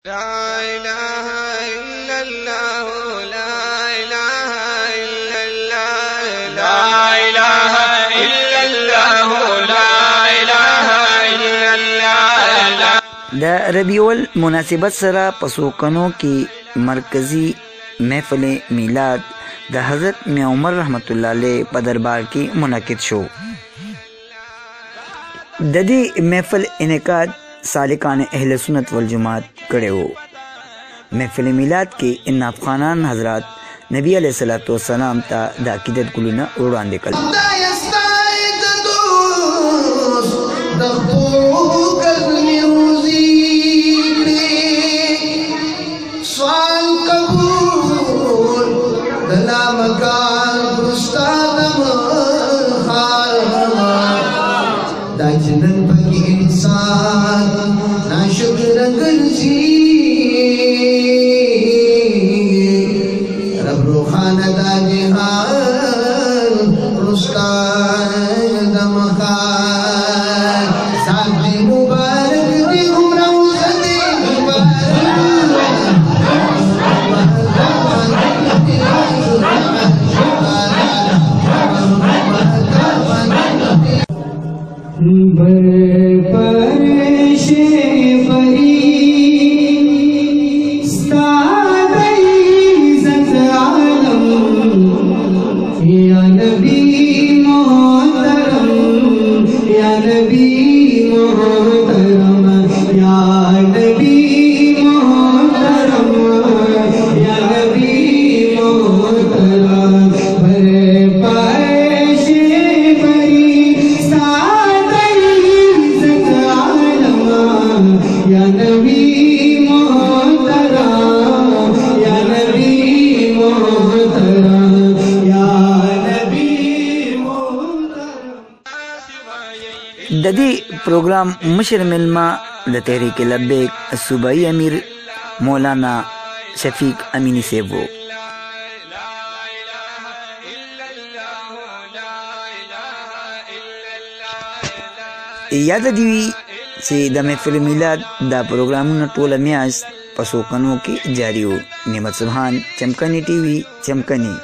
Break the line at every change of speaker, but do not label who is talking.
لا إله إلا الله لا إله إلا الله لا إله إلا الله لا إله إلا الله
دا ربیع المناسبت سره پسوکنو کی مرکزی محفل میلاد د حضرت میاں عمر رحمت الله علیه په دربار کې منعقد شو. د دې محفل انعقاد سالکان اهل سنت والجماعت کړي وو. محفل میلاد کې اناف خانان حضرات نبی علیہ الصلوۃ والسلام ته د عقیدت ګلونه وړاندې کړل. د دې پروګرام مشر ملما د تحریک لبیک صوبائی امیر مولانا شفیق امینی صاحب وو. یاد دی وي چې د محفل میلاد دا پروګرامونه ټوله میاشت په سوکنو کې جاری وو. نعمت سبحان، چمکنی ټي وي، چمکنی.